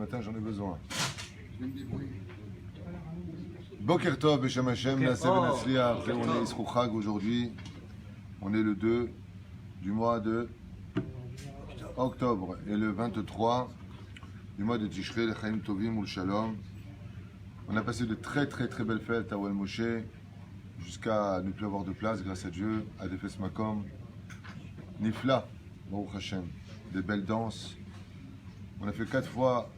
matin, j'en ai besoin. Boker Tov, Beshem Hashem, Naseh Benatzliach. On est Isrou Chag aujourd'hui. On est le 2 du mois de octobre et le 23 du mois de Tishrei, le Chaim Tovim ou le Shalom. On a passé de très belles fêtes à Ohel Moshe jusqu'à ne plus avoir de place grâce à Dieu, à Defes Makom. Nifla, Baruch Hashem, des belles danses. On a fait 4 fois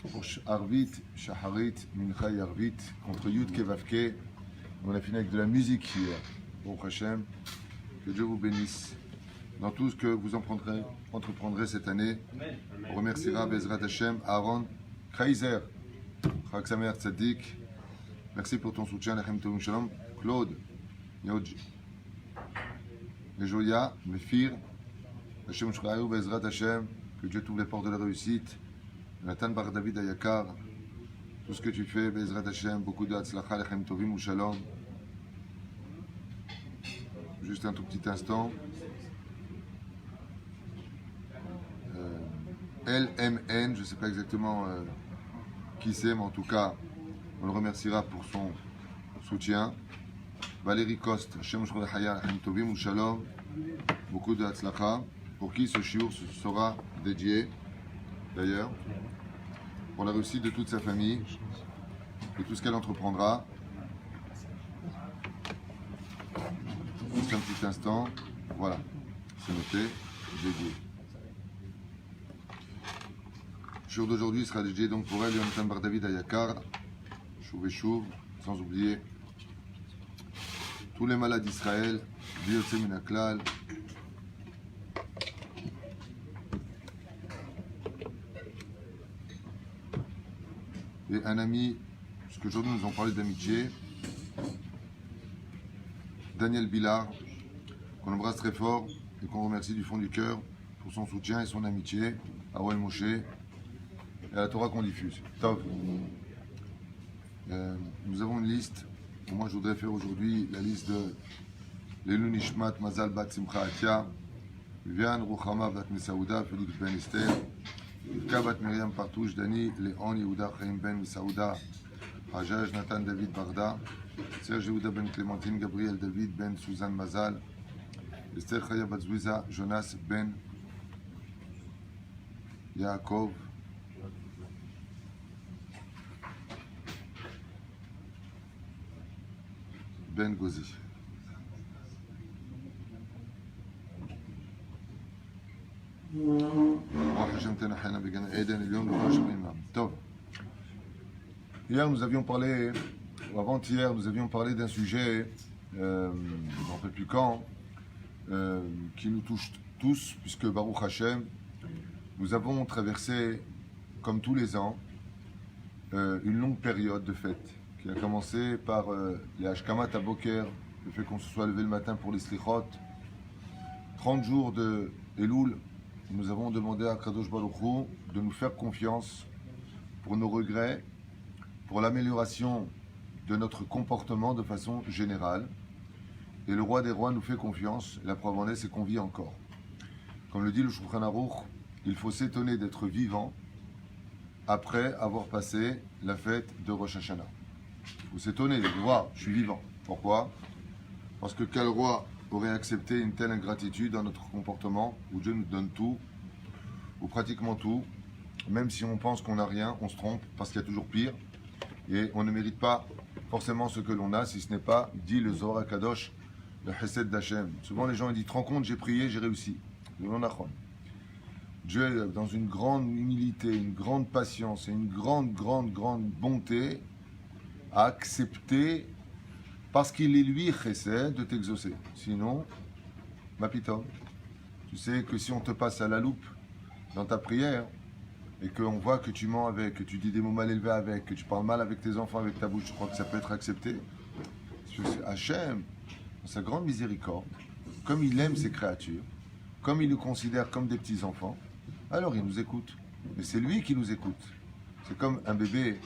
pour Arvit, Shaharit, Mincha et Arvit contre Yud Kevavke. On a fini avec de la musique hier. Baruch Hashem, que Dieu vous bénisse dans tout ce que vous entreprendrez cette année. On remerciera Bezrat Hashem, Aaron Kreiser, Chag Sameach Tzadik. Merci pour ton soutien, Lechem Tovim Shalom. Claude, Yodji, Joya, Mephir, Hashem Shraïou, Bezrat Hashem, que Dieu t'ouvre les portes de la réussite. Nathan Bar David Ayakar, tout ce que tu fais, Bezrat Hashem, beaucoup de Hatzlacha, Lechem Tovim Shalom. Juste un tout petit instant. LMN, je ne sais pas exactement qui c'est, mais en tout cas, on le remerciera pour son soutien. Valérie Coste, Hashem Shraïou, Lechem Tovim Shalom, beaucoup de Hatzlacha, pour qui ce shiur sera dédié, d'ailleurs, pour la réussite de toute sa famille, de tout ce qu'elle entreprendra. Juste un petit instant, voilà, c'est noté, dédié. Le jour d'aujourd'hui sera dédié donc pour elle, Yonatan Bar David Ayakar, Chouv et Chouv, sans oublier tous les malades d'Israël, Biyotse Minaklal, et un ami, parce qu'aujourd'hui nous avons parlé d'amitié, Daniel Billard, qu'on embrasse très fort et qu'on remercie du fond du cœur pour son soutien et son amitié à Ohel Moshe et à la Torah qu'on diffuse. Tov. Nous avons une liste. Moi, je voudrais faire aujourd'hui la liste de Lelou Nishmat Mazal Bat Simcha Atia, Viviane Ruchama Bat Misaouda, Félix Ben Esther, Yivka Bat Miriam Partouche, Dani, Léon Yehuda Chaim Ben Misaouda, Hajaj Nathan David Barda, Serge Yehuda Ben Clémentine, Gabriel David Ben Suzanne Mazal, Esther Chaya Bat Zouiza, Jonas Ben Yaakov, Ben Gozi. Hier nous avions parlé, ou avant-hier nous avions parlé d'un sujet, je ne me rappelle plus quand, qui nous touche tous, puisque Baruch Hashem, nous avons traversé, comme tous les ans, une longue période de fête, qui a commencé par les Hashkamat Aboker, le fait qu'on se soit levé le matin pour les Slichot, 30 jours de Elul. Nous avons demandé à Kadosh Baruch Hu de nous faire confiance pour nos regrets, pour l'amélioration de notre comportement de façon générale. Et le roi des rois nous fait confiance. Et la preuve en est, c'est qu'on vit encore. Comme le dit le Shulchan Aruch, il faut s'étonner d'être vivant après avoir passé la fête de Rosh Hashanah. Il faut s'étonner de voir, je suis vivant. Pourquoi? Parce que quel roi aurait accepté une telle ingratitude dans notre comportement où Dieu nous donne tout, ou pratiquement tout, même si on pense qu'on n'a rien, on se trompe parce qu'il y a toujours pire et on ne mérite pas forcément ce que l'on a si ce n'est pas, dit le Zohar HaKadosh, le Chesed d'Hachem. Souvent les gens disent, te rends compte, j'ai prié, j'ai réussi. Dieu, dans une grande humilité, une grande patience et une grande bonté, a accepté parce qu'il est lui Chesed de t'exaucer. Sinon, ma pitom, tu sais que si on te passe à la loupe dans ta prière et qu'on voit que tu mens avec, que tu dis des mots mal élevés avec, que tu parles mal avec tes enfants avec ta bouche, je crois que ça peut être accepté. Parce que Hachem, dans sa grande miséricorde, comme il aime ses créatures, comme il nous considère comme des petits-enfants, alors il nous écoute. Mais c'est lui qui nous écoute. C'est comme un bébé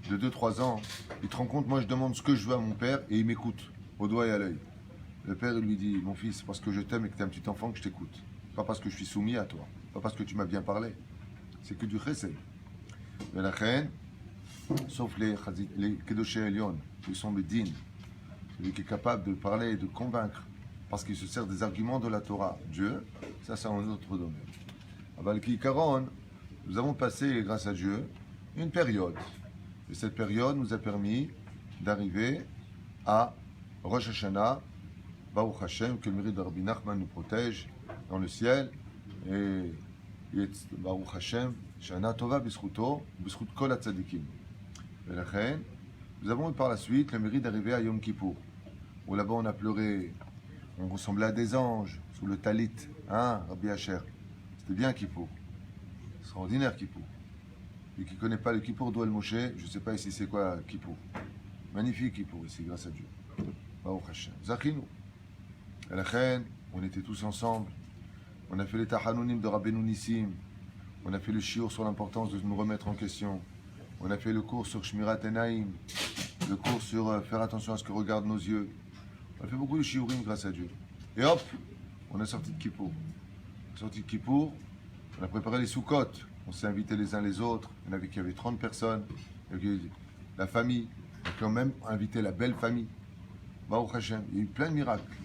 de 2-3 ans, il te rend compte, moi je demande ce que je veux à mon père et il m'écoute, au doigt et à l'œil. Le père il lui dit, mon fils, c'est parce que je t'aime et que tu es un petit enfant que je t'écoute. Pas parce que je suis soumis à toi, pas parce que tu m'as bien parlé. C'est que du chesed. ולכן, sauf les Kedoshé Elyon, qui sont les dînes, celui qui est capable de parler et de convaincre, parce qu'il se sert des arguments de la Torah, Dieu, ça c'est un autre domaine. Aval Kikaron, nous avons passé, grâce à Dieu, une période. Et cette période nous a permis d'arriver à Rosh Hashanah, Baruch Hashem, que le mérite de Rabbi Nachman nous protège dans le ciel. Et Baruch Hashem, Shana Tova B'Zchuto, B'Zchut Kol HaTzadikim. Et nous avons eu par la suite le mérite d'arriver à Yom Kippour, où là-bas on a pleuré, on ressemblait à des anges sous le talit, hein, Rabbi Asher. C'était bien Kippour, extraordinaire Kippour. Et qui ne connaît pas le Kippour d'Oel Moshe, je ne sais pas ici c'est quoi Kippour. Magnifique Kippour ici, grâce à Dieu. Baruch Hashem. Zachinu. Et la reine, on était tous ensemble. On a fait les Tahanounim de Rabbeinu Nissim. On a fait le shiur sur l'importance de nous remettre en question. On a fait le cours sur Shmirat Enaim. Le cours sur faire attention à ce que regardent nos yeux. On a fait beaucoup de shiurim grâce à Dieu. Et hop, on est sorti de Kippour. On est sorti de Kippour. On a préparé les Soukhot. On s'est invités les uns les autres. Il y en avait qui avaient 30 personnes. Il y avait la famille. On a même invité la belle famille. Baruch Hashem. Il y a eu plein de miracles.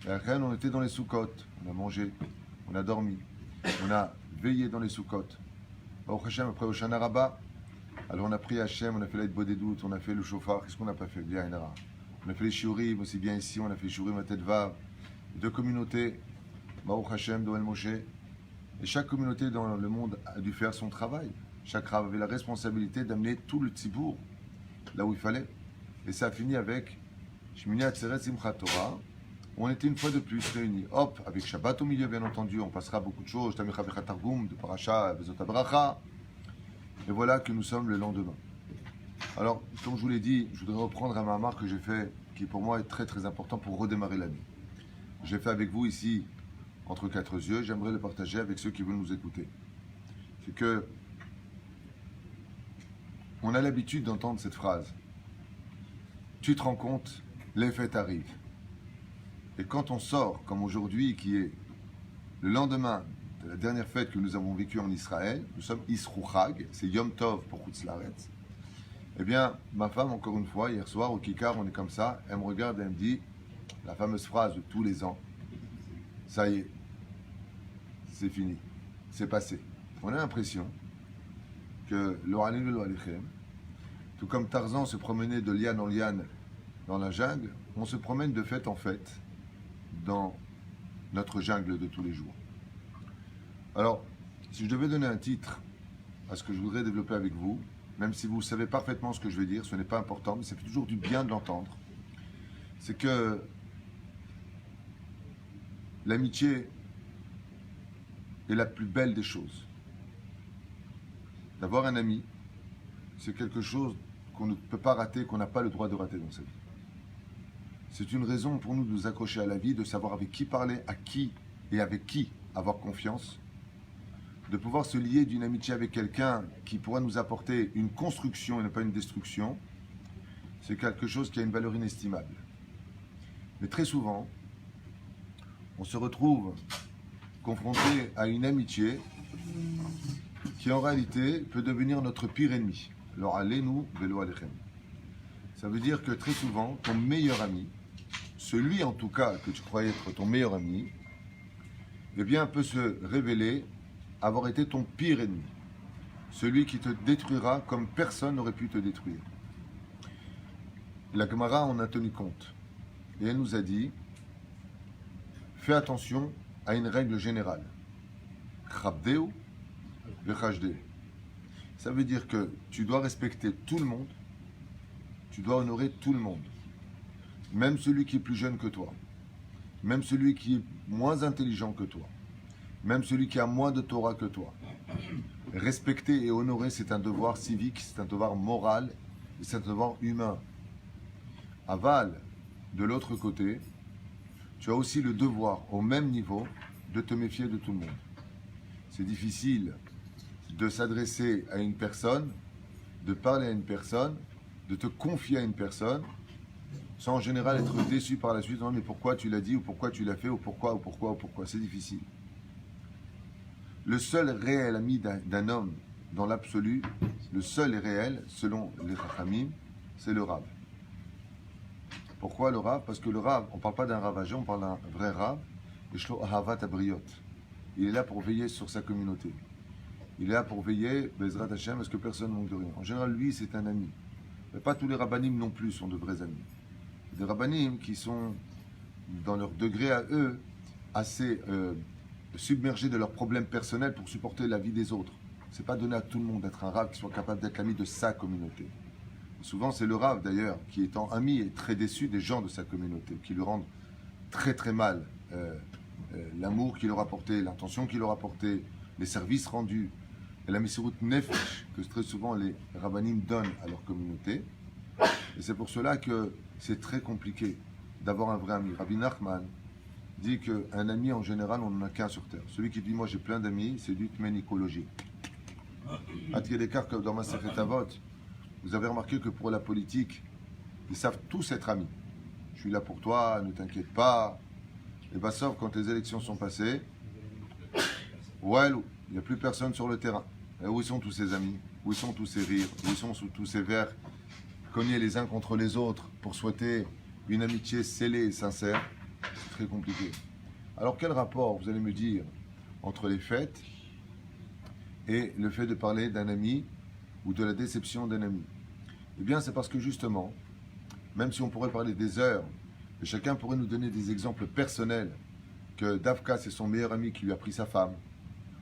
Et après, on était dans les Soukhot. On a mangé. On a dormi. On a veillé dans les Soukhot. Baruch Hashem, après Hoshana Rabbah. Alors on a pris Hashem, on a fait l'aide Bodédout, on a fait le chauffard. Qu'est-ce qu'on n'a pas fait? Bien, on a fait les shiurim aussi bien ici. On a fait les shiurim à Tedvav. Deux communautés. Baruch Hashem, d'Oel Moshe. Et chaque communauté dans le monde a dû faire son travail. Chaque rav avait la responsabilité d'amener tout le tzibour là où il fallait. Et ça a fini avec Shmini Atzeret Simchat Torah. On était une fois de plus réunis. Hop, avec Shabbat au milieu, bien entendu, on passera beaucoup de choses. Tamicha Bechatargum, de Parasha, Bezot Abracha. Et voilà que nous sommes le lendemain. Alors, comme je vous l'ai dit, je voudrais reprendre un mamar que j'ai fait, qui pour moi est très très important pour redémarrer l'année. J'ai fait avec vous ici, entre quatre yeux, j'aimerais le partager avec ceux qui veulent nous écouter. C'est que on a l'habitude d'entendre cette phrase. Tu te rends compte, les fêtes arrivent. Et quand on sort, comme aujourd'hui, qui est le lendemain de la dernière fête que nous avons vécue en Israël, nous sommes Isru Chag, c'est Yom Tov pour Chutz La'aretz. Eh bien, ma femme, encore une fois, hier soir, au Kikar, on est comme ça, elle me regarde et elle me dit, la fameuse phrase de tous les ans, ça y est, c'est fini, c'est passé. On a l'impression que l'Oralim Lo Alechem, tout comme Tarzan se promenait de liane en liane dans la jungle, on se promène de fête en fête dans notre jungle de tous les jours. Alors, si je devais donner un titre à ce que je voudrais développer avec vous, même si vous savez parfaitement ce que je vais dire, ce n'est pas important, mais ça fait toujours du bien de l'entendre, c'est que l'amitié est la plus belle des choses. D'avoir un ami, c'est quelque chose qu'on ne peut pas rater, qu'on n'a pas le droit de rater dans sa vie. C'est une raison pour nous de nous accrocher à la vie, de savoir avec qui parler, à qui et avec qui avoir confiance, de pouvoir se lier d'une amitié avec quelqu'un qui pourra nous apporter une construction et non pas une destruction. C'est quelque chose qui a une valeur inestimable. Mais très souvent, on se retrouve confronté à une amitié qui en réalité peut devenir notre pire ennemi. Alors allez-nous, vélo alechem. Ça veut dire que très souvent, ton meilleur ami, celui en tout cas que tu croyais être ton meilleur ami, eh bien peut se révéler avoir été ton pire ennemi. Celui qui te détruira comme personne n'aurait pu te détruire. La Gemara en a tenu compte. Et elle nous a dit, fais attention à une règle générale. Chabdeu vechashdeu. Ça veut dire que tu dois respecter tout le monde, tu dois honorer tout le monde. Même celui qui est plus jeune que toi, même celui qui est moins intelligent que toi, même celui qui a moins de Torah que toi. Respecter et honorer, c'est un devoir civique, c'est un devoir moral, c'est un devoir humain. Aval, de l'autre côté, tu as aussi le devoir, au même niveau, de te méfier de tout le monde. C'est difficile de s'adresser à une personne, de parler à une personne, de te confier à une personne, sans en général être déçu par la suite. Non, mais pourquoi tu l'as dit, ou pourquoi tu l'as fait, ou pourquoi, c'est difficile. Le seul réel ami d'un homme, dans l'absolu, le seul et réel, selon les Chachamim, c'est le Rav. Pourquoi le Rav? Parce que le Rav, on ne parle pas d'un Rav âgé, on parle d'un vrai Rav. Yeshlo Ahavat Abriot. Il est là pour veiller sur sa communauté. Il est là pour veiller, Bezrat Hashem, parce que personne ne manque de rien. En général, lui, c'est un ami. Mais pas tous les rabbanim non plus sont de vrais amis. Des rabbanim qui sont, dans leur degré à eux, assez submergés de leurs problèmes personnels pour supporter la vie des autres. C'est pas donné à tout le monde d'être un Rav qui soit capable d'être l'ami de sa communauté. Souvent, c'est le Rav, d'ailleurs, qui étant ami est très déçu des gens de sa communauté, qui lui rendent très très mal l'amour qu'il leur a porté, l'intention qu'il leur a porté, les services rendus, et la Messirut Nefesh que très souvent les rabbanim donnent à leur communauté. Et c'est pour cela que c'est très compliqué d'avoir un vrai ami. Rabbi Nachman dit qu'un ami, en général, on n'en a qu'un sur terre. Celui qui dit « moi j'ai plein d'amis », c'est du tménicologie. À Tiedekar, comme dans ma Sechet Avot, vous avez remarqué que pour la politique, ils savent tous être amis. Je suis là pour toi, ne t'inquiète pas. Et bien, sauf quand les élections sont passées, ouais, il n'y a plus personne sur le terrain. Et où sont tous ces amis? Où sont tous ces rires? Où sont tous ces verres cognés les uns contre les autres pour souhaiter une amitié scellée et sincère? C'est très compliqué. Alors, quel rapport, vous allez me dire, entre les fêtes et le fait de parler d'un ami ou de la déception d'un ami? Eh bien, c'est parce que justement, même si on pourrait parler des heures, et chacun pourrait nous donner des exemples personnels, que Davka, c'est son meilleur ami qui lui a pris sa femme,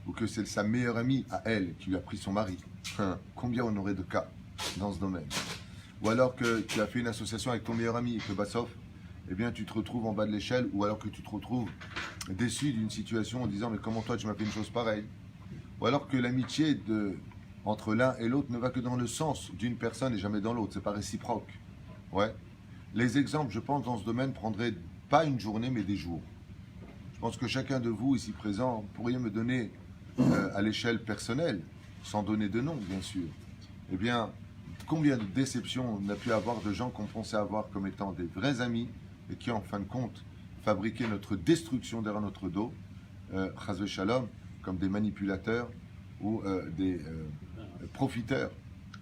ou que c'est sa meilleure amie à elle qui lui a pris son mari. Combien on aurait de cas dans ce domaine? Ou alors que tu as fait une association avec ton meilleur ami et que Bassof, eh bien tu te retrouves en bas de l'échelle, ou alors que tu te retrouves déçu d'une situation en disant mais comment toi tu m'as fait une chose pareille? Ou alors que l'amitié entre l'un et l'autre ne va que dans le sens d'une personne et jamais dans l'autre, c'est pas réciproque. Ouais. Les exemples, je pense, dans ce domaine prendraient pas une journée mais des jours. Je pense que chacun de vous ici présent pourriez me donner à l'échelle personnelle, sans donner de nom bien sûr, eh bien combien de déceptions on a pu avoir de gens qu'on pensait avoir comme étant des vrais amis et qui en fin de compte fabriquaient notre destruction derrière notre dos, chas shalom, comme des manipulateurs ou des profiteurs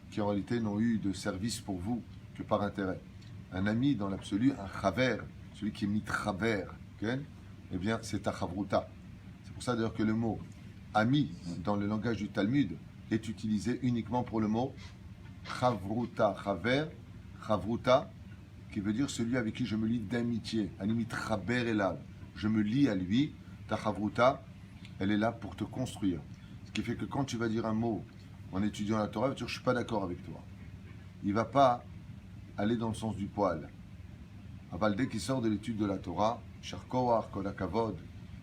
qui en réalité n'ont eu de service pour vous que par intérêt. Un ami dans l'absolu, un chaver, celui qui est mis travers, okay? Eh bien c'est ta chavruta. C'est pour ça d'ailleurs que le mot ami dans le langage du Talmud est utilisé uniquement pour le mot chavruta, chaver, chavruta, qui veut dire celui avec qui je me lie d'amitié, animit chaber elad, je me lie à lui. Ta chavruta, elle est là pour te construire. Ce qui fait que quand tu vas dire un mot en étudiant la Torah, tu vas dire je suis pas d'accord avec toi. Il va pas aller dans le sens du poil. Aval, dès qu'il sort de l'étude de la Torah, Sharkoar, Kolakavod,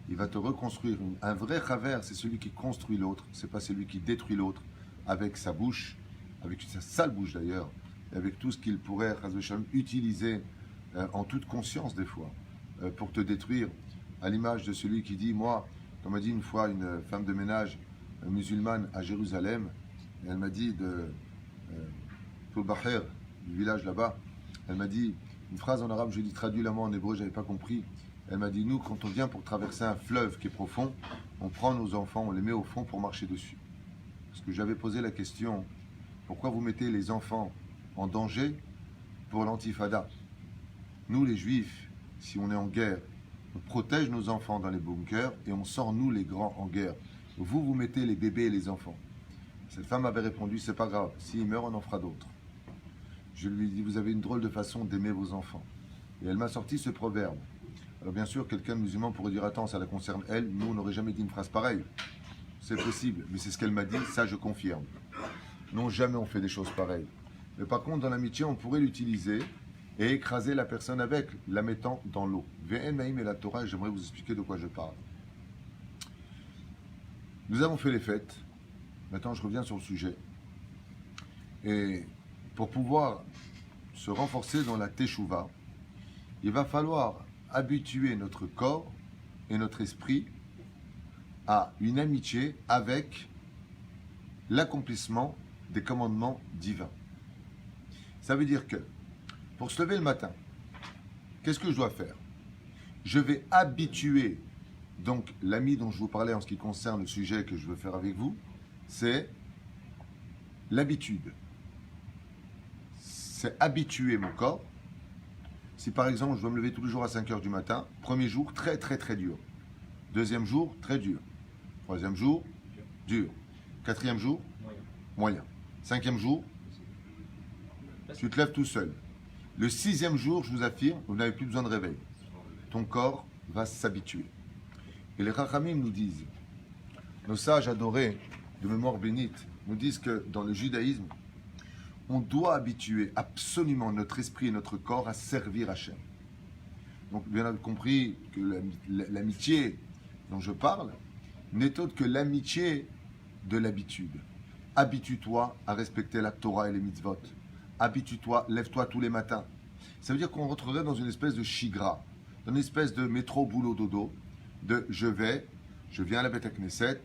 il va te reconstruire. Un vrai chaver, c'est celui qui construit l'autre, c'est pas celui qui détruit l'autre avec sa bouche, avec sa sale bouche d'ailleurs, et avec tout ce qu'il pourrait utiliser en toute conscience des fois pour te détruire, à l'image de celui qui dit, moi, comme m'a dit une fois une femme de ménage musulmane à Jérusalem, et elle m'a dit de Tulbaher, du village là-bas, elle m'a dit une phrase en arabe, je l'ai traduit la moi en hébreu, j'avais pas compris. Elle m'a dit, nous, quand on vient pour traverser un fleuve qui est profond, on prend nos enfants, on les met au fond pour marcher dessus. Parce que j'avais posé la question, pourquoi vous mettez les enfants en danger pour l'antifada? Nous, les juifs, si on est en guerre, on protège nos enfants dans les bunkers et on sort, nous, les grands, en guerre. Vous, vous mettez les bébés et les enfants. Cette femme avait répondu, c'est pas grave, s'ils meurent, on en fera d'autres. Je lui ai dit, vous avez une drôle de façon d'aimer vos enfants. Et elle m'a sorti ce proverbe. Alors bien sûr, quelqu'un de musulman pourrait dire, attends, ça la concerne elle, nous on n'aurait jamais dit une phrase pareille. C'est possible, mais c'est ce qu'elle m'a dit, ça je confirme. Non, jamais on fait des choses pareilles. Mais par contre, dans l'amitié, on pourrait l'utiliser et écraser la personne avec, la mettant dans l'eau. Ve'en Maïm et la Torah, j'aimerais vous expliquer de quoi je parle. Nous avons fait les fêtes, maintenant je reviens sur le sujet. Et pour pouvoir se renforcer dans la Teshuvah, il va falloir habituer notre corps et notre esprit à une amitié avec l'accomplissement des commandements divins. Ça veut dire que pour se lever le matin, qu'est-ce que je dois faire? Je vais habituer donc l'ami dont je vous parlais en ce qui concerne le sujet que je veux faire avec vous, c'est l'habitude, c'est habituer mon corps. Si par exemple je dois me lever tous les jours à 5 heures du matin, premier jour, très très très dur. Deuxième jour, très dur. Troisième jour, dur. Quatrième jour, moyen. Cinquième jour, tu te lèves tout seul. Le sixième jour, je vous affirme, vous n'avez plus besoin de réveil. Ton corps va s'habituer. Et les Chachamim nous disent, nos sages adorés de mémoire bénite, nous disent que dans le judaïsme, on doit habituer absolument notre esprit et notre corps à servir Hachem. Donc, bien compris que l'amitié dont je parle n'est autre que l'amitié de l'habitude. Habitue-toi à respecter la Torah et les mitzvot. Habitue-toi, lève-toi tous les matins. Ça veut dire qu'on rentrerait dans une espèce de shigra, dans une espèce de métro boulot dodo, de je viens à la Beth Knesset,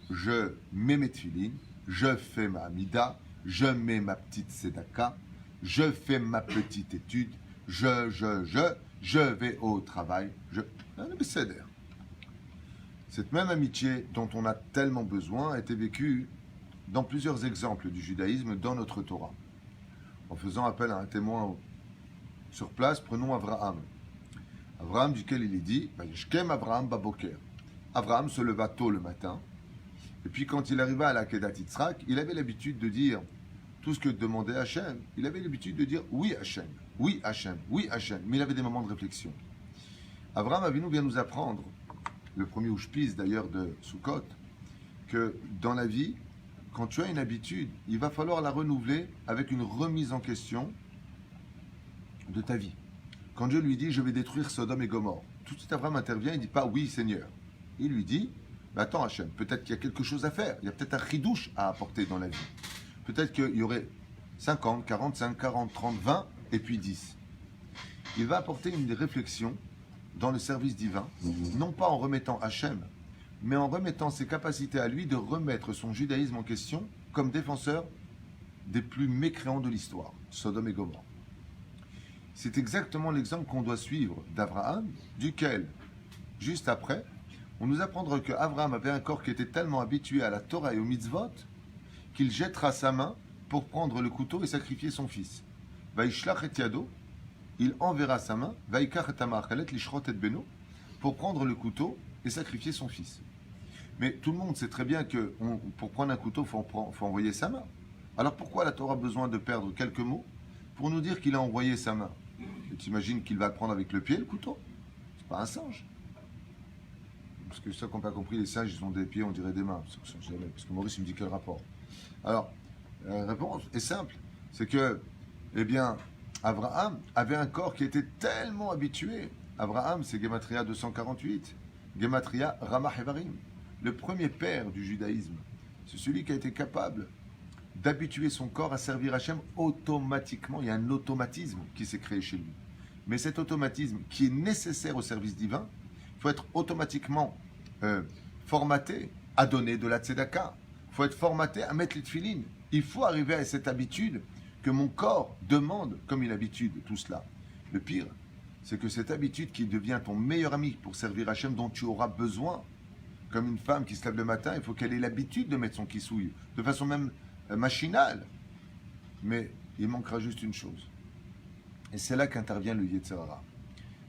je mets mes tefilines, je fais ma amida, je mets ma petite tzedaka, je fais ma petite étude, je vais au travail, Cette même amitié dont on a tellement besoin a été vécue dans plusieurs exemples du judaïsme dans notre Torah. En faisant appel à un témoin sur place, prenons Abraham. Abraham, duquel il est dit, Yishkem Abraham baboker. Abraham se leva tôt le matin, et puis quand il arriva à la Kedat Yitzhak, il avait l'habitude de dire tout ce que demandait Hachem. Il avait l'habitude de dire oui Hachem, oui Hachem, oui Hachem, mais il avait des moments de réflexion. Abraham Avinu vient nous apprendre, le premier Ushpiz d'ailleurs de Sukkot, que dans la vie, quand tu as une habitude, il va falloir la renouveler avec une remise en question de ta vie. Quand Dieu lui dit, je vais détruire Sodome et Gomorrhe, tout de suite Abraham intervient, il ne dit pas oui Seigneur. Il lui dit, attends Hachem, peut-être qu'il y a quelque chose à faire, il y a peut-être un chidouche à apporter dans la vie. Peut-être qu'il y aurait 50, 45, 40, 30, 20 et puis 10. Il va apporter une réflexion dans le service divin, non pas en remettant Hachem, mais en remettant ses capacités à lui de remettre son judaïsme en question comme défenseur des plus mécréants de l'histoire, Sodome et Gomorrhe. C'est exactement l'exemple qu'on doit suivre d'Abraham, duquel, juste après, on nous apprendra qu'Abraham avait un corps qui était tellement habitué à la Torah et au mitzvot qu'il jettera sa main pour prendre le couteau et sacrifier son fils. Vaishlach et yado, il enverra sa main, vaikach et tamachalet lishrot et beno, pour prendre le couteau et sacrifier son fils. Mais tout le monde sait très bien que pour prendre un couteau, il faut envoyer sa main. Alors pourquoi la Torah a besoin de perdre quelques mots pour nous dire qu'il a envoyé sa main? Tu imagines qu'il va le prendre avec le pied, le couteau? C'est pas un singe. Parce que ceux qui n'ont pas compris, les singes, ils ont des pieds, on dirait des mains. Parce que Maurice, il me dit quel rapport? Alors, la réponse est simple. C'est que, eh bien, Abraham avait un corps qui était tellement habitué. Abraham, c'est Gematria 248. Gematria Ramah Evarim. Le premier père du judaïsme. C'est celui qui a été capable d'habituer son corps à servir Hachem automatiquement. Il y a un automatisme qui s'est créé chez lui. Mais cet automatisme qui est nécessaire au service divin, il faut être automatiquement formaté à donner de la tzedaka. Il faut être formaté à mettre les tefilines. Il faut arriver à cette habitude que mon corps demande comme une habitude, tout cela. Le pire, c'est que cette habitude qui devient ton meilleur ami pour servir Hachem, dont tu auras besoin, comme une femme qui se lève le matin, il faut qu'elle ait l'habitude de mettre son kissouille, de façon même machinale. Mais il manquera juste une chose. Et c'est là qu'intervient le Yetzer Hara.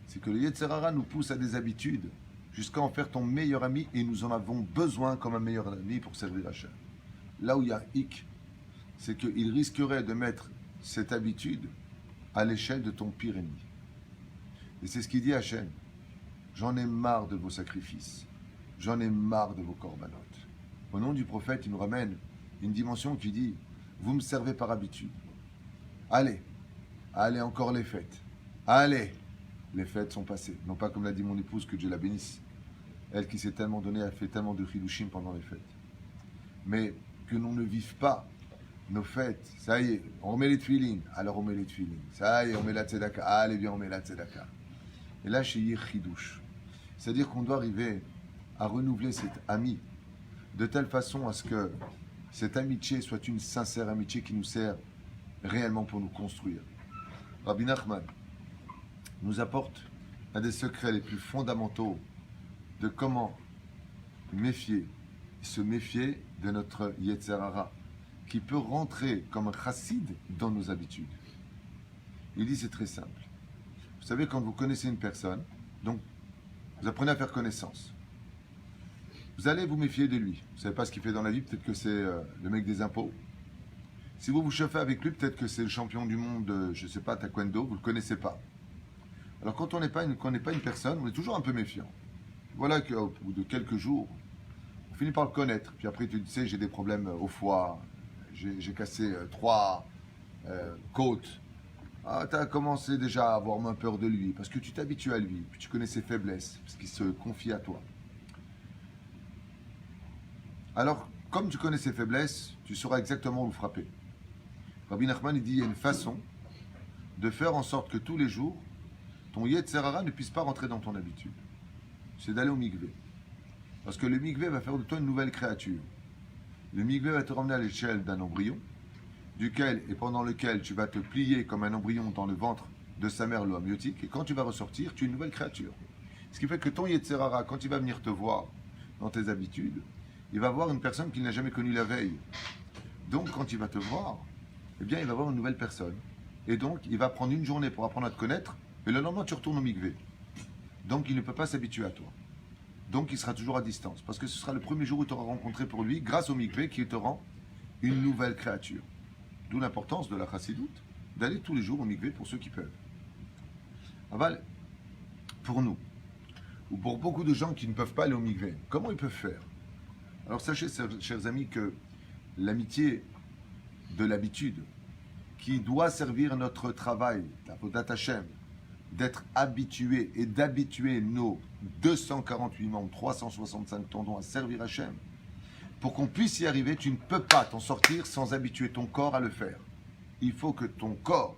C'est que le Yetzer Hara nous pousse à des habitudes jusqu'à en faire ton meilleur ami, et nous en avons besoin comme un meilleur ami pour servir Hachem. Là où il y a un hic, c'est qu'il risquerait de mettre cette habitude à l'échelle de ton pire ennemi. Et c'est ce qu'il dit Hachem. J'en ai marre de vos sacrifices. J'en ai marre de vos corbanotes. Au nom du prophète, il nous ramène une dimension qui dit, vous me servez par habitude. Allez encore les fêtes. Allez, les fêtes sont passées. Non pas comme l'a dit mon épouse, que Dieu la bénisse. Elle qui s'est tellement donnée, elle fait tellement de chidushim pendant les fêtes. Mais que l'on ne vive pas nos fêtes. Ça y est, on remet les tefilines. Alors on met les tefilines. Ça y est, on met la tzedaka. Allez bien, on met la tzedaka. Et là, chez Yir Chidush. C'est-à-dire qu'on doit arriver à renouveler cette amie de telle façon à ce que cette amitié soit une sincère amitié qui nous sert réellement pour nous construire. Rabbi Nachman nous apporte un des secrets les plus fondamentaux de comment se méfier de notre Yetzer Hara, qui peut rentrer comme un chassid dans nos habitudes. Il dit c'est très simple. Vous savez, quand vous connaissez une personne, donc vous apprenez à faire connaissance. Vous allez vous méfier de lui. Vous ne savez pas ce qu'il fait dans la vie, peut-être que c'est le mec des impôts. Si vous vous chauffez avec lui, peut-être que c'est le champion du monde de, je ne sais pas, taekwondo, vous ne le connaissez pas. Alors quand on ne connaît pas une personne, on est toujours un peu méfiant. Voilà qu'au bout de quelques jours, on finit par le connaître. Puis après, tu sais, j'ai des problèmes au foie, j'ai cassé 3 côtes. Ah, tu as commencé déjà à avoir moins peur de lui, parce que tu t'habitues à lui, puis tu connais ses faiblesses, parce qu'il se confie à toi. Alors, comme tu connais ses faiblesses, tu sauras exactement où le frapper. Rabbi Nachman, il dit, il y a une façon de faire en sorte que tous les jours, ton Yetzer Hara ne puisse pas rentrer dans ton habitude. C'est d'aller au mikvé. Parce que le mikvé va faire de toi une nouvelle créature. Le mikvé va te ramener à l'échelle d'un embryon, duquel et pendant lequel tu vas te plier comme un embryon dans le ventre de sa mère, l'eau amniotique, et quand tu vas ressortir, tu es une nouvelle créature. Ce qui fait que ton Yetzer Hara, quand il va venir te voir dans tes habitudes, il va voir une personne qu'il n'a jamais connue la veille. Donc, quand il va te voir, eh bien, il va voir une nouvelle personne. Et donc, il va prendre une journée pour apprendre à te connaître, et le lendemain, tu retournes au mikvé. Donc, il ne peut pas s'habituer à toi. Donc, il sera toujours à distance. Parce que ce sera le premier jour où tu auras rencontré pour lui, grâce au mikvé, qui te rend une nouvelle créature. D'où l'importance de la chassidoute, d'aller tous les jours au mikvé pour ceux qui peuvent. Aval, pour nous, ou pour beaucoup de gens qui ne peuvent pas aller au mikvé, comment ils peuvent faire? Alors sachez, chers amis, que l'amitié de l'habitude, qui doit servir notre travail, la Vodat Hashem, d'être habitué et d'habituer nos 248 membres, 365 tendons à servir Hashem, pour qu'on puisse y arriver, tu ne peux pas t'en sortir sans habituer ton corps à le faire. Il faut que ton corps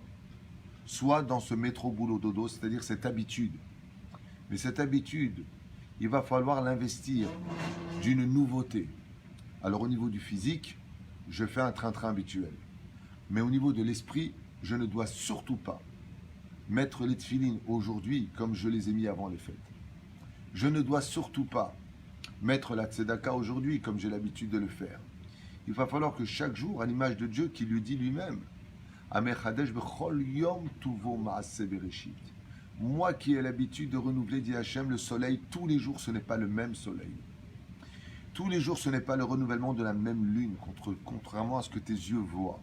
soit dans ce métro boulot dodo, c'est-à-dire cette habitude. Mais cette habitude, il va falloir l'investir d'une nouveauté. Alors au niveau du physique, je fais un train-train habituel. Mais au niveau de l'esprit, je ne dois surtout pas mettre les tefilines aujourd'hui comme je les ai mis avant les fêtes. Je ne dois surtout pas mettre la tzedaka aujourd'hui comme j'ai l'habitude de le faire. Il va falloir que chaque jour, à l'image de Dieu qui lui dit lui-même, moi qui ai l'habitude de renouveler, dit Hachem, le soleil, tous les jours ce n'est pas le même soleil. Tous les jours ce n'est pas le renouvellement de la même lune, contrairement à ce que tes yeux voient.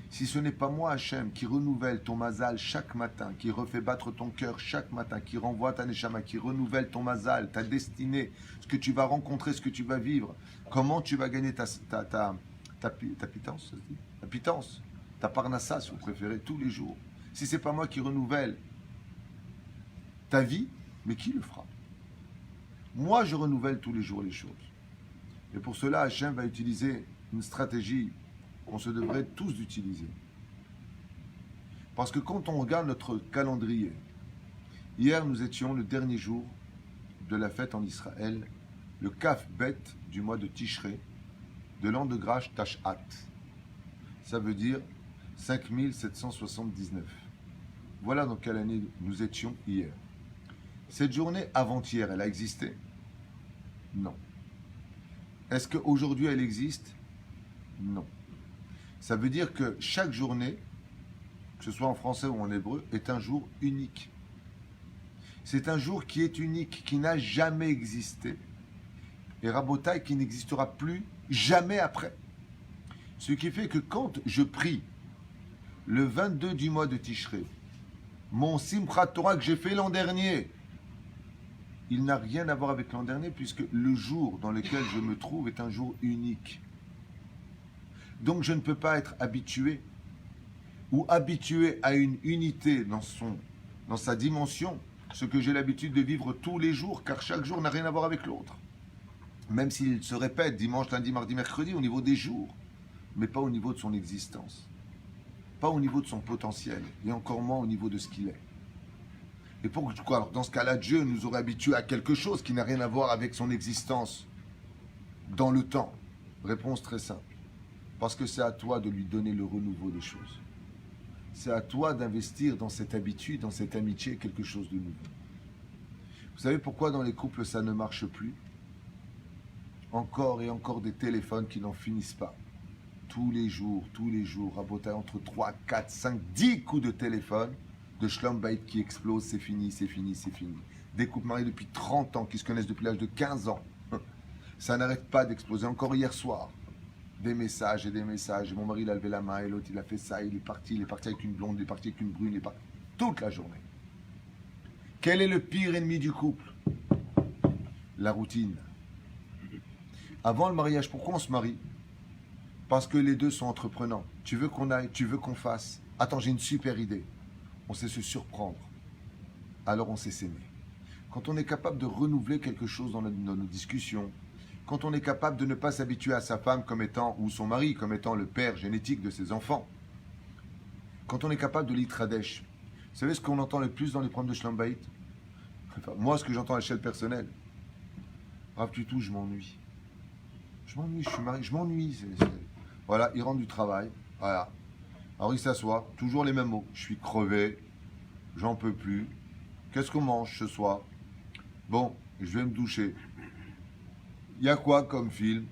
Si ce n'est pas moi, Hachem, qui renouvelle ton mazal chaque matin, qui refait battre ton cœur chaque matin, qui renvoie ta neshama, qui renouvelle ton mazal, ta destinée, ce que tu vas rencontrer, ce que tu vas vivre, comment tu vas gagner ta pitance, ta parnassa, si vous préférez, tous les jours. Si ce n'est pas moi qui renouvelle ta vie, mais qui le fera? Moi, je renouvelle tous les jours les choses. Et pour cela, Hachem va utiliser une stratégie qu'on se devrait tous utiliser. Parce que quand on regarde notre calendrier, hier nous étions le dernier jour de la fête en Israël, le Kaf Bet du mois de Tishré, de l'an de grâce Tash'at. Ça veut dire 5779. Voilà dans quelle année nous étions hier. Cette journée avant-hier, elle a existé? Non. Est-ce qu'aujourd'hui elle existe? Non. Ça veut dire que chaque journée, que ce soit en français ou en hébreu, est un jour unique. C'est un jour qui est unique, qui n'a jamais existé. Et Rabotai qui n'existera plus jamais après. Ce qui fait que quand je prie le 22 du mois de Tishré, mon Simchat Torah que j'ai fait l'an dernier, il n'a rien à voir avec l'an dernier puisque le jour dans lequel je me trouve est un jour unique. Donc je ne peux pas être habitué ou habitué à une unité dans sa dimension, ce que j'ai l'habitude de vivre tous les jours, car chaque jour n'a rien à voir avec l'autre. Même s'il se répète dimanche, lundi, mardi, mercredi, au niveau des jours, mais pas au niveau de son existence, pas au niveau de son potentiel, et encore moins au niveau de ce qu'il est. Et pourquoi? Alors dans ce cas-là, Dieu nous aurait habitués à quelque chose qui n'a rien à voir avec son existence dans le temps. Réponse très simple. Parce que c'est à toi de lui donner le renouveau des choses. C'est à toi d'investir dans cette habitude, dans cette amitié, quelque chose de nouveau. Vous savez pourquoi dans les couples ça ne marche plus? Encore et encore des téléphones qui n'en finissent pas. tous les jours, Rabotai, entre 3, 4, 5, 10 coups de téléphone de Shlom Bayit qui explose, c'est fini. Des couples mariés depuis 30 ans, qui se connaissent depuis l'âge de 15 ans. Ça n'arrête pas d'exploser. Encore hier soir, des messages. Et mon mari, il a levé la main, et l'autre, il a fait ça, il est parti avec une blonde, il est parti avec une brune, il est parti toute la journée. Quel est le pire ennemi du couple? La routine. Avant le mariage, pourquoi on se marie? Parce que les deux sont entreprenants. Tu veux qu'on aille, tu veux qu'on fasse. Attends, j'ai une super idée. On sait se surprendre. Alors on sait s'aimer. Quand on est capable de renouveler quelque chose dans nos discussions, quand on est capable de ne pas s'habituer à sa femme comme étant, ou son mari comme étant le père génétique de ses enfants, quand on est capable de l'Itradesh, vous savez ce qu'on entend le plus dans les programmes de Shlom Bayit? Enfin, moi, ce que j'entends à l'échelle personnelle, Rav Tutu, je m'ennuie, je suis marié, je m'ennuie. Voilà, il rentre du travail, voilà. Alors il s'assoit, toujours les mêmes mots. Je suis crevé, j'en peux plus. Qu'est-ce qu'on mange ce soir? Bon, je vais me doucher. Il y a quoi comme film?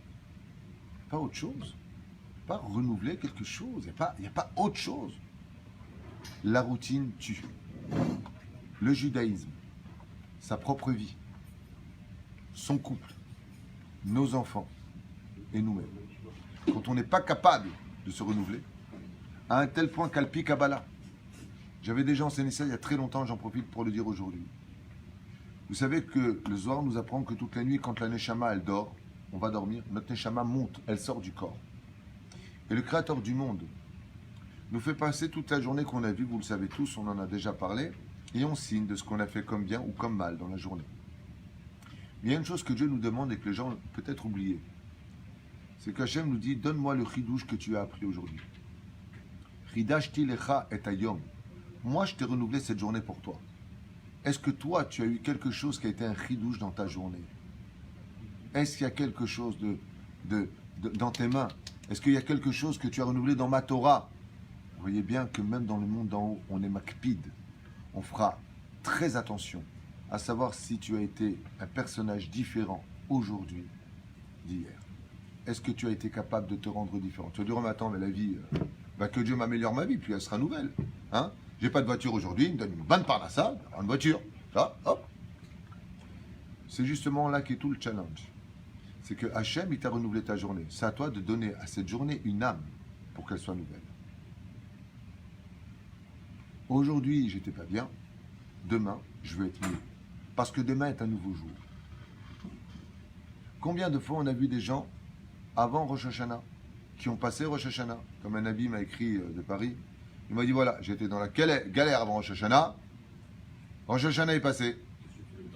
Pas autre chose. Pas renouveler quelque chose. Il n'y a pas autre chose. La routine tue. Le judaïsme, sa propre vie, son couple, nos enfants et nous-mêmes. Quand on n'est pas capable de se renouveler, à un tel point qu'Alpi Kabbalah, j'avais déjà enseigné ça il y a très longtemps, j'en profite pour le dire aujourd'hui. Vous savez que le Zohar nous apprend que toute la nuit, quand la Neshama elle dort, on va dormir, notre Neshama monte, elle sort du corps. Et le Créateur du monde nous fait passer toute la journée qu'on a vue, vous le savez tous, on en a déjà parlé, et on signe de ce qu'on a fait comme bien ou comme mal dans la journée. Mais il y a une chose que Dieu nous demande et que les gens peut-être oublié, c'est qu'Hachem nous dit, donne-moi le chidouche que tu as appris aujourd'hui. Chidashti lecha et hayom. Moi, je t'ai renouvelé cette journée pour toi. Est-ce que toi, tu as eu quelque chose qui a été un chidouche dans ta journée? Est-ce qu'il y a quelque chose dans tes mains? Est-ce qu'il y a quelque chose que tu as renouvelé dans ma Torah? Vous voyez bien que même dans le monde d'en haut, on est makpid. On fera très attention à savoir si tu as été un personnage différent aujourd'hui d'hier. Est-ce que tu as été capable de te rendre différent? Tu vas dire, oh, mais attends, mais la vie, que Dieu m'améliore ma vie, puis elle sera nouvelle. Hein? J'ai pas de voiture aujourd'hui, il me donne une bonne parnassa, une voiture. Ça, hop. C'est justement là qu'est tout le challenge. C'est que Hachem, il t'a renouvelé ta journée. C'est à toi de donner à cette journée une âme pour qu'elle soit nouvelle. Aujourd'hui, j'étais pas bien. Demain, je veux être mieux. Parce que demain est un nouveau jour. Combien de fois on a vu des gens avant Rosh Hashanah qui ont passé Rosh Hashanah? Comme un ami m'a écrit de Paris. Il m'a dit voilà, j'étais dans la galère avant Rosh Hashanah. Rosh Hashanah est passé.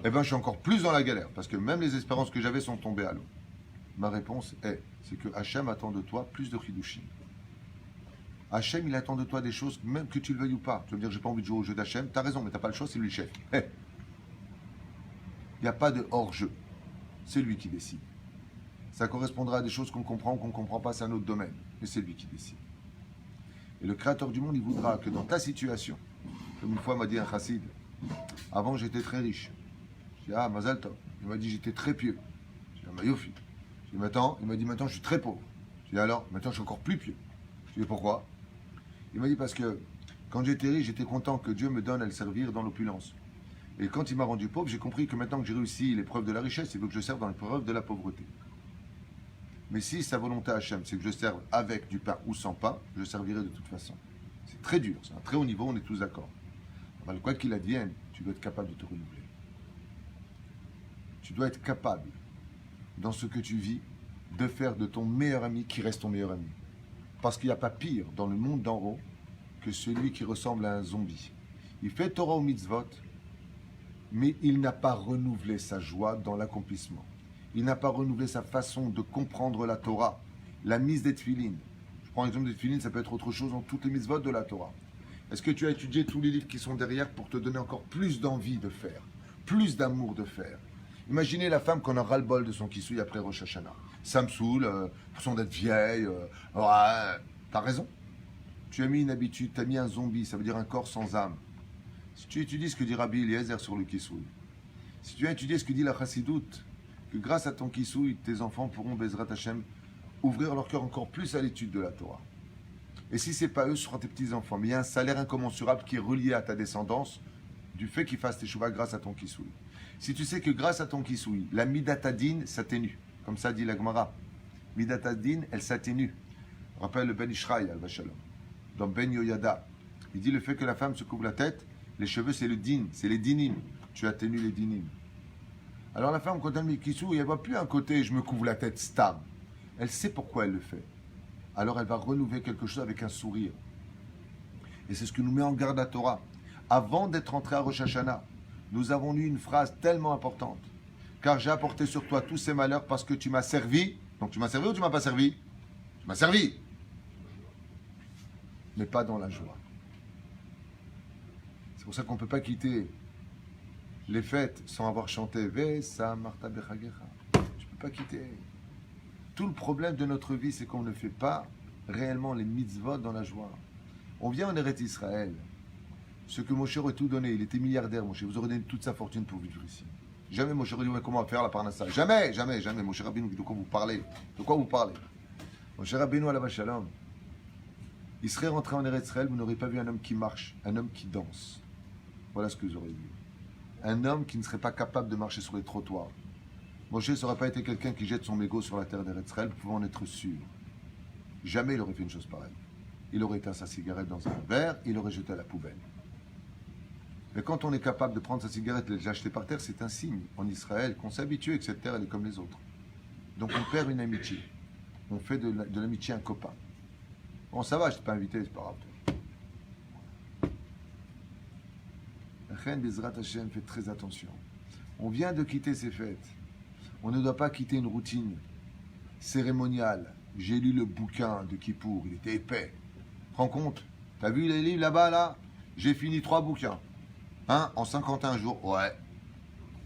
Eh bien, je suis encore plus dans la galère. Parce que même les espérances que j'avais sont tombées à l'eau. Ma réponse c'est que Hachem attend de toi plus de chidushim. Hachem, il attend de toi des choses, même que tu le veuilles ou pas. Tu vas me dire, j'ai pas envie de jouer au jeu d'Hachem. Tu as raison, mais tu n'as pas le choix, c'est lui le chef. Il n'y a pas de hors-jeu. C'est lui qui décide. Ça correspondra à des choses qu'on comprend ou qu'on ne comprend pas, c'est un autre domaine. Mais c'est lui qui décide. Et le Créateur du monde, il voudra que dans ta situation, comme une fois m'a dit un chassid, avant j'étais très riche. Je dis, ah, Mazal Tov. Il m'a dit, j'étais très pieux. Je dis, ah, Mayofi. Je dis, maintenant, il m'a dit, maintenant je suis très pauvre. Je dis, alors, maintenant je suis encore plus pieux. Je dis, pourquoi? Il m'a dit, parce que quand j'étais riche, j'étais content que Dieu me donne à le servir dans l'opulence. Et quand il m'a rendu pauvre, j'ai compris que maintenant que j'ai réussi l'épreuve de la richesse, il veut que je serve dans l'épreuve de la pauvreté. Mais si sa volonté à Hachem, c'est que je serve avec du pain ou sans pain, je servirai de toute façon. C'est très dur, c'est un très haut niveau, on est tous d'accord. Alors, quoi qu'il advienne, tu dois être capable de te renouveler. Tu dois être capable, dans ce que tu vis, de faire de ton meilleur ami qui reste ton meilleur ami. Parce qu'il n'y a pas pire dans le monde d'en haut que celui qui ressemble à un zombie. Il fait Torah ou mitzvot, mais il n'a pas renouvelé sa joie dans l'accomplissement. Il n'a pas renouvelé sa façon de comprendre la Torah, la mise des tefilines. Je prends l'exemple des tefilines, ça peut être autre chose dans toutes les mitzvot de la Torah. Est-ce que tu as étudié tous les livres qui sont derrière pour te donner encore plus d'envie de faire, plus d'amour de faire? Imaginez la femme qu'on a ras-le-bol de son kissouille après Rosh Hashanah. Ça me saoule, façon d'être vieille, t'as raison. Tu as mis une habitude, tu as mis un zombie, ça veut dire un corps sans âme. Si tu étudies ce que dit Rabbi Eliezer sur le kissouille, si tu as étudié ce que dit la chassidoute, que grâce à ton kissouille, tes enfants pourront, Bezrat Hashem, ouvrir leur cœur encore plus à l'étude de la Torah. Et si ce n'est pas eux, ce seront tes petits-enfants. Mais il y a un salaire incommensurable qui est relié à ta descendance du fait qu'ils fassent teshuva grâce à ton kissoui. Si tu sais que grâce à ton kissoui, la midatadine s'atténue, comme ça dit la Gemara. Midatadine, elle s'atténue. Rappelle le Ben Ishraï, al-Vashalom. Dans Ben Yoyada, il dit le fait que la femme se couvre la tête, les cheveux c'est le din, c'est les dinim. Tu atténues les dinim. Alors la femme, quand elle met kissoui, elle ne voit plus un côté je me couvre la tête stable. Elle sait pourquoi elle le fait. Alors elle va renouveler quelque chose avec un sourire. Et c'est ce que nous met en garde la Torah. Avant d'être entré à Rosh Hashanah, nous avons lu une phrase tellement importante. Car j'ai apporté sur toi tous ces malheurs parce que tu m'as servi. Donc tu m'as servi ou tu m'as pas servi? Tu m'as servi. Mais pas dans la joie. C'est pour ça qu'on ne peut pas quitter les fêtes sans avoir chanté Vesa Marta Bechagecha. Tu ne peux pas quitter. Tout le problème de notre vie, c'est qu'on ne fait pas réellement les mitzvot dans la joie. On vient en Eretz Israël. Ce que Moshe aurait tout donné, il était milliardaire, Moshe. Vous aurez donné toute sa fortune pour vivre ici. Jamais Moshe aurait dit comment faire la parnassa. Jamais, jamais, jamais. Moshe Rabbeinu, de quoi vous parlez? De quoi vous parlez? Moshe Rabbeinu alav shalom. Il serait rentré en Eretz Israël, vous n'aurez pas vu un homme qui marche, un homme qui danse. Voilà ce que vous aurez vu. Un homme qui ne serait pas capable de marcher sur les trottoirs. Moshe ne serait pas été quelqu'un qui jette son mégot sur la terre d'Eretz Israël, vous pouvez en être sûr. Jamais il aurait fait une chose pareille. Il aurait éteint sa cigarette dans un verre, il aurait jeté à la poubelle. Mais quand on est capable de prendre sa cigarette et de l'acheter par terre, c'est un signe en Israël qu'on s'est habitué que cette terre elle est comme les autres. Donc on perd une amitié. On fait de l'amitié un copain. Bon, ça va, je ne t'ai pas invité, c'est pas grave. La reine Bezrat Hashem fait très attention. On vient de quitter ces fêtes. On ne doit pas quitter une routine cérémoniale. J'ai lu le bouquin de Kippour, il était épais. Rends compte? T'as vu les livres là-bas, là? J'ai fini 3 bouquins. En 51 jours, ouais.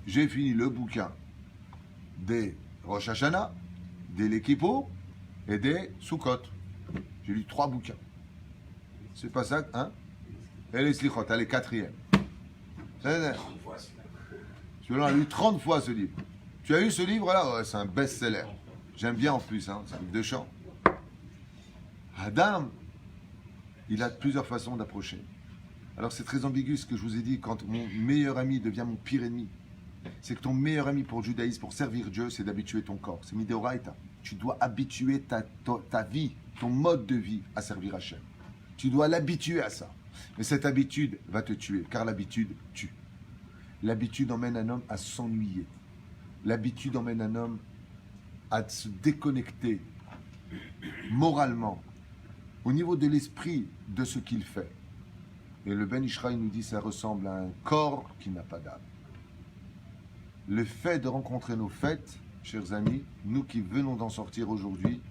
J'ai fini le bouquin des Rosh Hashanah, des Lekippo et des Sukkot. J'ai lu 3 bouquins. C'est pas ça, hein? Et les Slichot, elle est 4e. Celui-là, on a lu 30 fois ce livre. Tu as eu ce livre-là? Ouais, c'est un best-seller. J'aime bien en plus, hein, c'est un livre de chant. Adam, il a plusieurs façons d'approcher. Alors c'est très ambigu ce que je vous ai dit, quand mon meilleur ami devient mon pire ennemi. C'est que ton meilleur ami pour le judaïsme, pour servir Dieu, c'est d'habituer ton corps. C'est mideoraita. Tu dois habituer ta vie, ton mode de vie à servir Hachem. Tu dois l'habituer à ça. Mais cette habitude va te tuer, car l'habitude tue. L'habitude emmène un homme à s'ennuyer. L'habitude emmène un homme à se déconnecter moralement, au niveau de l'esprit de ce qu'il fait. Et le Ben Ishraï nous dit ça ressemble à un corps qui n'a pas d'âme. Le fait de rencontrer nos fêtes, chers amis, nous qui venons d'en sortir aujourd'hui,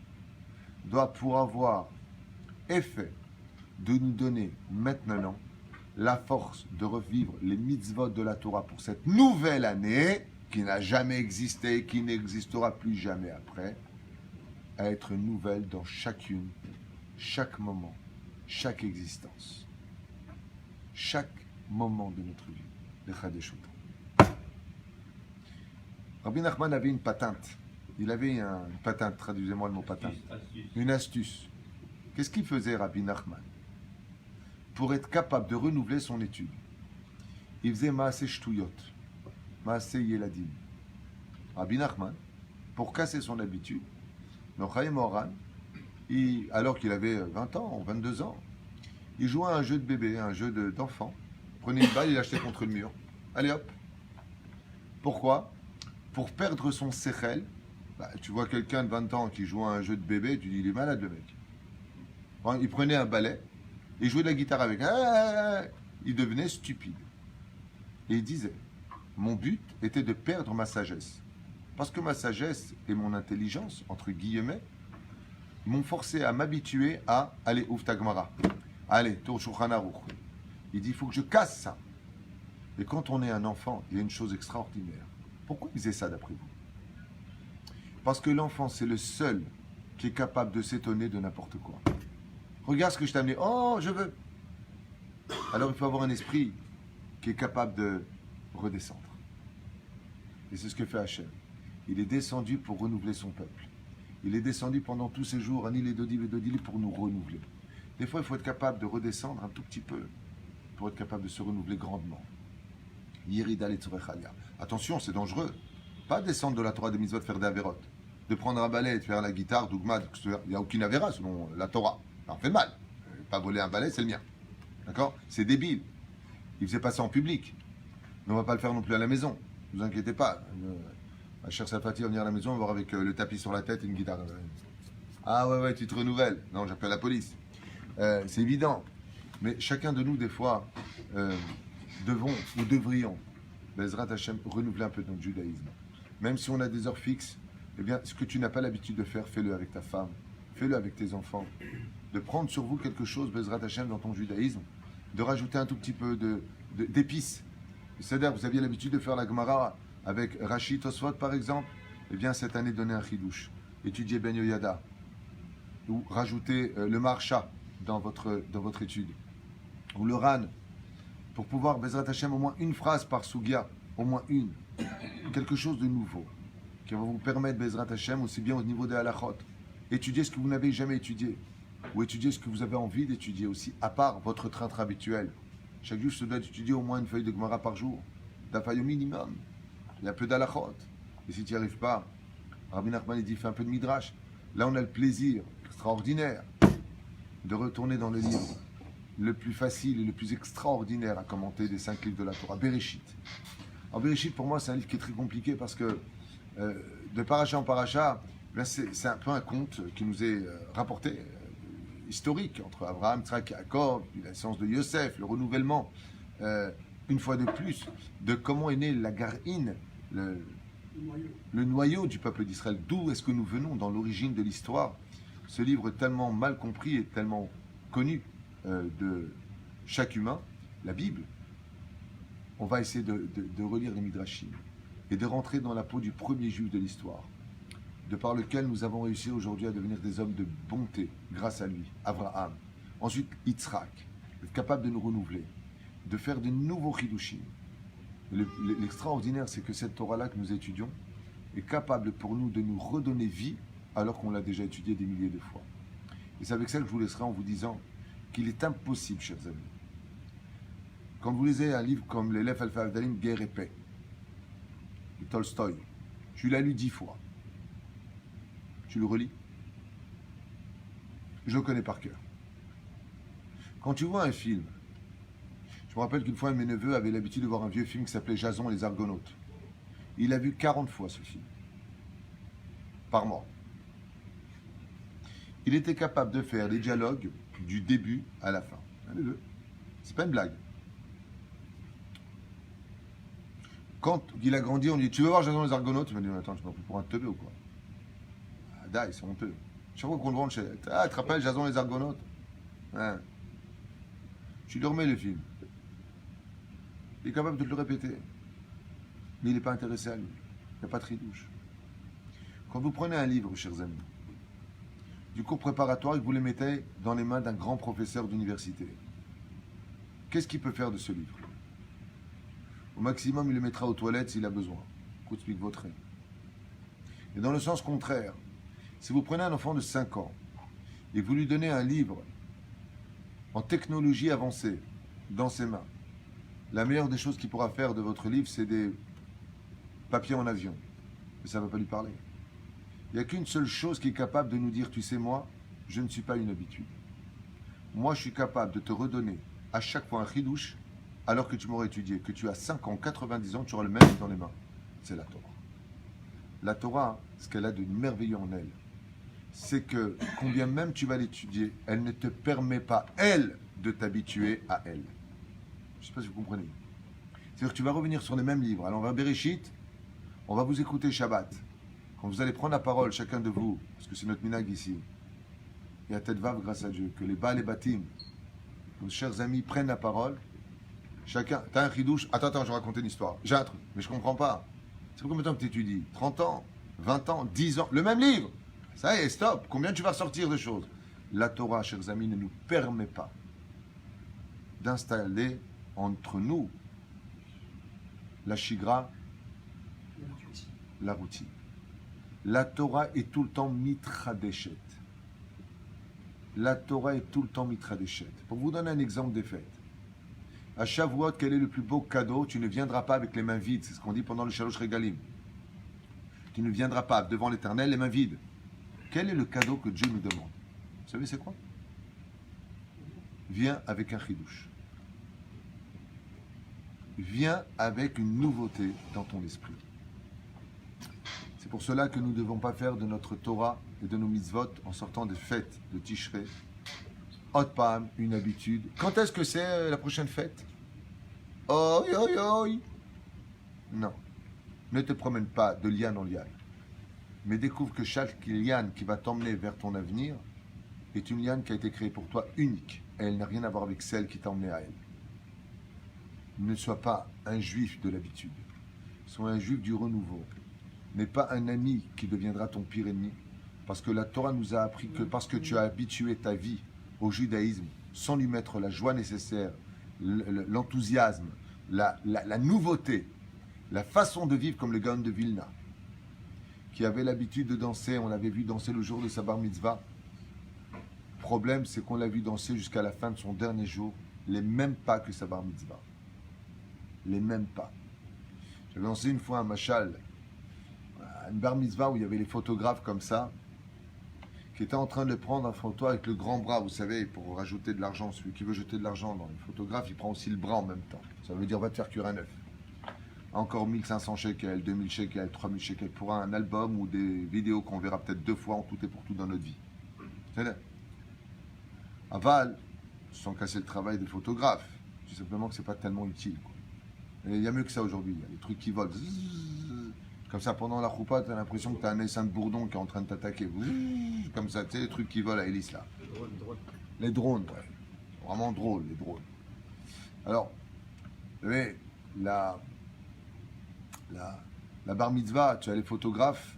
doit pour avoir effet de nous donner maintenant la force de revivre les mitzvot de la Torah pour cette nouvelle année qui n'a jamais existé, qui n'existera plus jamais après, à être nouvelle dans chacune, chaque moment, chaque existence, chaque moment de notre vie. Le Chadeshout. Rabbi Nachman avait une patente. Il avait une patente, traduisez-moi le mot patente. Une astuce. Qu'est-ce qu'il faisait, Rabbi Nachman? Pour être capable de renouveler son étude, il faisait Maaseh Shtuyot, Maaseh Yeladim. Rabbi Nachman, pour casser son habitude, Nochaim Moran, alors qu'il avait 20 ans, 22 ans, il jouait à un jeu de bébé, un jeu d'enfant. Prenait une balle, il l'achetait contre le mur. Allez hop. Pourquoi? Pour perdre son sechel. Tu vois quelqu'un de 20 ans qui joue à un jeu de bébé, tu dis il est malade le mec. Il prenait un balai et jouait de la guitare avec. Il devenait stupide. Et il disait, mon but était de perdre ma sagesse. Parce que ma sagesse et mon intelligence, entre guillemets, m'ont forcé à m'habituer à aller ouf tagmara. Allez, tour Shulchan Aruch. Il dit, il faut que je casse ça. Et quand on est un enfant, il y a une chose extraordinaire. Pourquoi il faisait ça d'après vous? Parce que l'enfant, c'est le seul qui est capable de s'étonner de n'importe quoi. Regarde ce que je t'ai amené. Oh, je veux. Alors il faut avoir un esprit qui est capable de redescendre. Et c'est ce que fait Hachem. Il est descendu pour renouveler son peuple. Il est descendu pendant tous ces jours, Ani les Dodili, pour nous renouveler. Des fois, il faut être capable de redescendre un tout petit peu pour être capable de se renouveler grandement. Yirida Letzorechalia. Attention, c'est dangereux. Pas descendre de la Torah des mitzvot, faire des avérotes. De prendre un balai et de faire la guitare, Dougma, il n'y a aucune avéra selon la Torah. Ça en fait mal. Pas voler un balai, c'est le mien. D'accord? C'est débile. Il faisait pas ça en public. Mais on ne va pas le faire non plus à la maison. Ne vous inquiétez pas. Ma chère Safati va venir à la maison, on va voir avec le tapis sur la tête et une guitare. Ah ouais, tu te renouvelles. Non, j'appelle la police. C'est évident. Mais chacun de nous, des fois, devons ou devrions, Bezrat Hashem, renouveler un peu notre judaïsme. Même si on a des heures fixes, eh bien, ce que tu n'as pas l'habitude de faire, fais-le avec ta femme, fais-le avec tes enfants. De prendre sur vous quelque chose, Bezrat Hashem, dans ton judaïsme, de rajouter un tout petit peu d'épices. C'est-à-dire, vous aviez l'habitude de faire la Gemara avec Rashi Tosfot, par exemple. Eh bien, cette année, donnez un chidouche. Étudiez Ben Yoyada. Ou rajoutez le Marsha dans votre étude. Ou le Ran. Pour pouvoir, Bezrat Hashem, au moins une phrase par Sugia. Au moins une. Quelque chose de nouveau. Qui va vous permettre, Bezrat Hashem, aussi bien au niveau des halachot. Étudiez ce que vous n'avez jamais étudié. Ou étudiez ce que vous avez envie d'étudier aussi, à part votre train-train habituel. Chaque jour, se doit étudier au moins une feuille de Gemara par jour. D'afaille au minimum. Il y a un peu d'halachot. Et si tu n'y arrives pas, Rabbi Nachman dit fais un peu de midrash. Là, on a le plaisir extraordinaire de retourner dans le livre le plus facile et le plus extraordinaire à commenter des 5 livres de la Torah, Bereshit. Alors, Bereshit, pour moi, c'est un livre qui est très compliqué parce que de paracha en paracha, c'est un peu un conte qui nous est rapporté, historique, entre Abraham, Tzrak et Jacob, la naissance de Yosef, le renouvellement, une fois de plus, de comment est né la Gar'in, le noyau du peuple d'Israël. D'où est-ce que nous venons dans l'origine de l'histoire? Ce livre tellement mal compris et tellement connu de chaque humain, la Bible. On va essayer de relire les Midrashim et de rentrer dans la peau du premier juif de l'histoire, de par lequel nous avons réussi aujourd'hui à devenir des hommes de bonté grâce à lui, Abraham. Ensuite, Yitzhak, être capable de nous renouveler, de faire de nouveaux chidushim. L'extraordinaire, c'est que cette Torah-là que nous étudions est capable pour nous de nous redonner vie alors qu'on l'a déjà étudiée des milliers de fois. Et c'est avec ça que je vous laisserai en vous disant qu'il est impossible, chers amis, quand vous lisez un livre comme l'élève Alpha Avdalim, Guerre et paix, de Tolstoï, tu l'as lu 10 fois. Tu le relis. Je le connais par cœur. Quand tu vois un film, je me rappelle qu'une fois, un de mes neveux avait l'habitude de voir un vieux film qui s'appelait Jason et les Argonautes. Il a vu 40 fois ce film. Par mois. Il était capable de faire les dialogues du début à la fin. Les deux. C'est pas une blague. Quand il a grandi, on lui dit tu veux voir Jason et les Argonautes? Il m'a dit attends, tu m'as pris pour un teubé ou quoi? Ah, daï, c'est honteux. Chaque fois qu'on le vend chez. Ah, tu te rappelles Jason et les Argonautes? Hein. Tu lui remets le film. Il est capable de te le répéter. Mais il n'est pas intéressé à lui. Il n'y a pas de tridouche. Quand vous prenez un livre, chers amis, du cours préparatoire et que vous le mettez dans les mains d'un grand professeur d'université, qu'est-ce qu'il peut faire de ce livre? Au maximum, il le mettra aux toilettes s'il a besoin. Explique votre. Et dans le sens contraire, si vous prenez un enfant de 5 ans et que vous lui donnez un livre en technologie avancée dans ses mains, la meilleure des choses qu'il pourra faire de votre livre, c'est des papiers en avion. Mais ça ne va pas lui parler. Il n'y a qu'une seule chose qui est capable de nous dire, tu sais moi, je ne suis pas une habitude. Moi, je suis capable de te redonner à chaque fois un chidouche, alors que tu m'aurais étudié, que tu as 5 ans, 90 ans, tu auras le même dans les mains. C'est la Torah. La Torah, ce qu'elle a de merveilleux en elle, c'est que, combien même tu vas l'étudier, elle ne te permet pas, elle, de t'habituer à elle. Je ne sais pas si vous comprenez. C'est-à-dire que tu vas revenir sur les mêmes livres. Alors on va à Bereshit, on va vous écouter Shabbat. Quand vous allez prendre la parole, chacun de vous, parce que c'est notre minag ici, et à tête vave grâce à Dieu, que les Baal et Batim, nos chers amis, prennent la parole. Chacun, t'as un chidouche, attends, je vais raconter une histoire. J'ai un truc, mais je comprends pas. C'est pour combien de temps que tu étudies? 30 ans, 20 ans, 10 ans, le même livre. Ça y est, stop. Combien tu vas sortir de choses? La Torah, chers amis, ne nous permet pas d'installer entre nous la shigra, la routine. La Torah est tout le temps mitradeshet. La Torah est tout le temps mitradeshet. Pour vous donner un exemple des fêtes. À Shavuot, quel est le plus beau cadeau? Tu ne viendras pas avec les mains vides. C'est ce qu'on dit pendant le Shalosh Regalim. Tu ne viendras pas devant l'Éternel les mains vides. Quel est le cadeau que Dieu nous demande? Vous savez c'est quoi? Viens avec un chidouche. Viens avec une nouveauté dans ton esprit. C'est pour cela que nous ne devons pas faire de notre Torah et de nos mitzvot en sortant des fêtes de Tishrei Hot Pam, une habitude. Quand est-ce que c'est la prochaine fête? Oi, oi, oi. Non. Ne te promène pas de liane en liane. Mais découvre que chaque liane qui va t'emmener vers ton avenir est une liane qui a été créée pour toi unique. Et elle n'a rien à voir avec celle qui t'a emmené à elle. Ne sois pas un juif de l'habitude. Sois un juif du renouveau. N'aie pas un ami qui deviendra ton pire ennemi. Parce que la Torah nous a appris que parce que tu as habitué ta vie au judaïsme, sans lui mettre la joie nécessaire, l'enthousiasme, la nouveauté, la façon de vivre comme le Gaon de Vilna, qui avait l'habitude de danser, on l'avait vu danser le jour de sa bar mitzvah. Le problème, c'est qu'on l'a vu danser jusqu'à la fin de son dernier jour, les mêmes pas que sa bar mitzvah. Les mêmes pas. J'avais dansé une fois un machal, une bar mitzvah où il y avait les photographes comme ça, qui était en train de prendre en photo avec le grand bras, vous savez, pour rajouter de l'argent. Celui qui veut jeter de l'argent dans les photographes, il prend aussi le bras en même temps. Ça veut dire, va te faire cuire un œuf. Encore 1500 shekels, 2000 shekels, 3000 shekels pour un album ou des vidéos qu'on verra peut-être 2 fois en tout et pour tout dans notre vie. C'est là. Aval, sans casser le travail des photographes, tout simplement que c'est pas tellement utile. Il y a mieux que ça aujourd'hui. Il y a des trucs qui volent. Comme ça, pendant la choupa, tu as l'impression que tu as un essaim de bourdon qui est en train de t'attaquer. Comme ça, tu sais, les trucs qui volent à hélice là. Les drones, ouais. Vraiment drôles, les drones. Alors, vous savez, la bar mitzvah, tu as les photographes,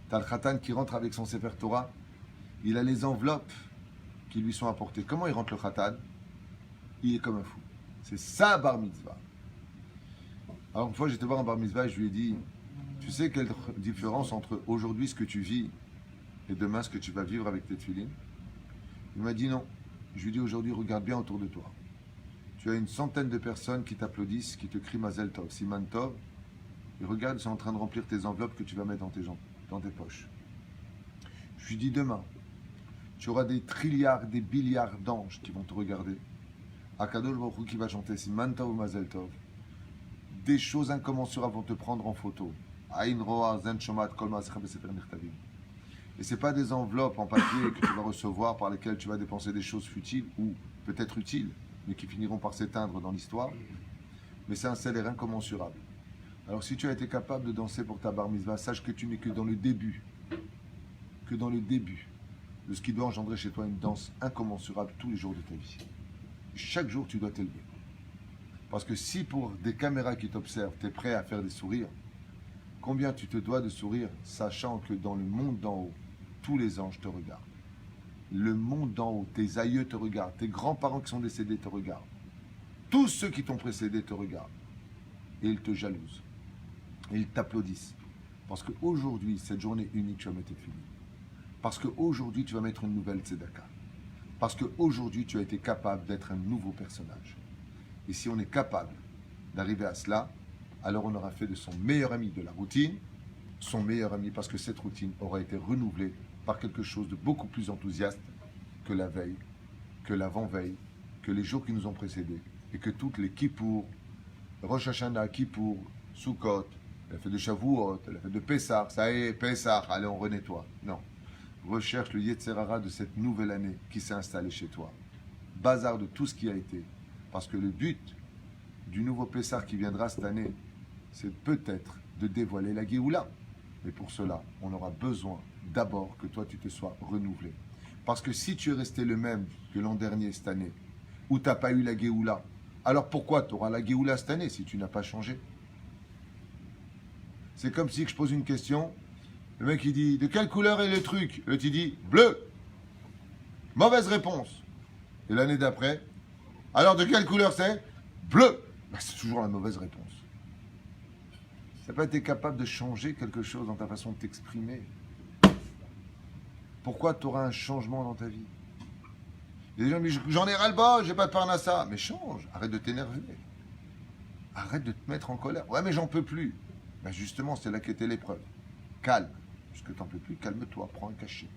tu as le khatan qui rentre avec son sefer Torah, il a les enveloppes qui lui sont apportées. Comment il rentre le khatan? Il est comme un fou. C'est ça, bar mitzvah. Alors, une fois, j'étais voir un bar mitzvah et je lui ai dit, tu sais quelle différence entre aujourd'hui ce que tu vis et demain ce que tu vas vivre avec tes tefilines? Il m'a dit non. Je lui ai dit aujourd'hui, regarde bien autour de toi. Tu as une centaine de personnes qui t'applaudissent, qui te crient Mazel Tov, Siman Tov, et regarde, ils sont en train de remplir tes enveloppes que tu vas mettre dans tes poches. Je lui dis demain, tu auras des trilliards, des billiards d'anges qui vont te regarder. Akadosh Baruch Hu qui va chanter Siman Tov ou Mazel Tov. Des choses incommensurables vont te prendre en photo. Et ce n'est pas des enveloppes en papier que tu vas recevoir par lesquelles tu vas dépenser des choses futiles ou peut-être utiles, mais qui finiront par s'éteindre dans l'histoire. Mais c'est un salaire incommensurable. Alors si tu as été capable de danser pour ta bar mitzvah, sache que tu n'es que dans le début de ce qui doit engendrer chez toi une danse incommensurable tous les jours de ta vie. Chaque jour, tu dois t'élever. Parce que si pour des caméras qui t'observent, tu es prêt à faire des sourires, combien tu te dois de sourire, sachant que dans le monde d'en haut, tous les anges te regardent. Le monde d'en haut, tes aïeux te regardent, tes grands-parents qui sont décédés te regardent. Tous ceux qui t'ont précédé te regardent. Et ils te jalousent. Et ils t'applaudissent. Parce qu'aujourd'hui, cette journée unique, tu vas mettre fini. Parce qu'aujourd'hui, tu vas mettre une nouvelle tzedaka. Parce qu'aujourd'hui, tu as été capable d'être un nouveau personnage. Et si on est capable d'arriver à cela, alors on aura fait de son meilleur ami de la routine, son meilleur ami, parce que cette routine aura été renouvelée par quelque chose de beaucoup plus enthousiaste que la veille, que l'avant-veille, que les jours qui nous ont précédés, et que toutes les Kippour, Rosh Hashanah, Kippour, Sukkot, la fête de Shavuot, la fête de Pessah, ça y est, Pessah, allez, on renettoie. Non. Recherche le Yetzer Hara de cette nouvelle année qui s'est installée chez toi. Bazar de tout ce qui a été. Parce que le but du nouveau Pessah qui viendra cette année, c'est peut-être de dévoiler la Géoula. Mais pour cela, on aura besoin d'abord que toi, tu te sois renouvelé. Parce que si tu es resté le même que l'an dernier, cette année, où tu n'as pas eu la Géoula, alors pourquoi tu auras la Géoula cette année si tu n'as pas changé? C'est comme si je pose une question, le mec il dit, de quelle couleur est le truc? L'autre il dit, bleu. Mauvaise réponse. Et l'année d'après, alors de quelle couleur c'est? Bleu. Ben, c'est toujours la mauvaise réponse. Tu n'as pas été capable de changer quelque chose dans ta façon de t'exprimer. Pourquoi tu auras un changement dans ta vie? Il y a des gens qui disent, j'en ai ras-le-bol, j'ai pas de parnassa. Mais change, arrête de t'énerver. Arrête de te mettre en colère. Ouais, mais j'en peux plus. Ben justement, c'est là qu'était l'épreuve. Calme. Puisque tu n'en peux plus, calme-toi, prends un cachet.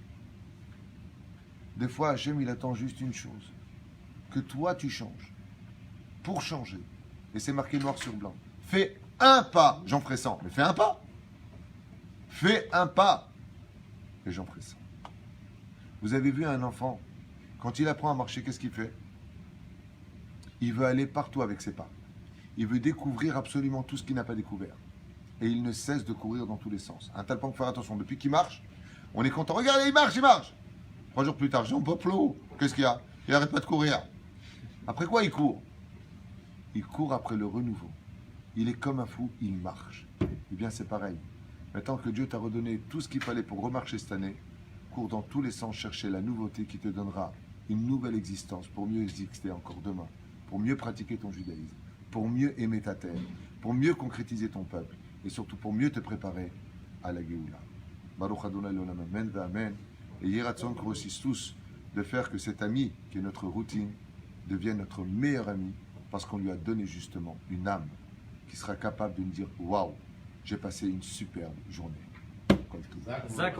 Des fois, Hachem, il attend juste une chose. Que toi, tu changes. Pour changer. Et c'est marqué noir sur blanc. Fais un pas, j'en ferai 100. Mais fais un pas. Fais un pas. Et j'en ferai 100. Vous avez vu un enfant, quand il apprend à marcher, qu'est-ce qu'il fait? Il veut aller partout avec ses pas. Il veut découvrir absolument tout ce qu'il n'a pas découvert. Et il ne cesse de courir dans tous les sens. Un tel point qu'il faut faire attention. Depuis qu'il marche, on est content. Regardez, il marche, il marche. 3 jours plus tard, Jean Poplo, qu'est-ce qu'il y a? Il n'arrête pas de courir. Après quoi il court? Il court après le renouveau. Il est comme un fou, il marche. Eh bien, c'est pareil. Maintenant que Dieu t'a redonné tout ce qu'il fallait pour remarcher cette année, cours dans tous les sens chercher la nouveauté qui te donnera une nouvelle existence pour mieux exister encore demain, pour mieux pratiquer ton judaïsme, pour mieux aimer ta terre, pour mieux concrétiser ton peuple et surtout pour mieux te préparer à la Géoula. Baruch Adonai l'olam, amen, amen. Et Yeratzon grossisse tous de faire que cet ami, qui est notre routine, devienne notre meilleur ami parce qu'on lui a donné justement une âme qui sera capable de nous dire waouh, j'ai passé une superbe journée. Comme tout. Zach.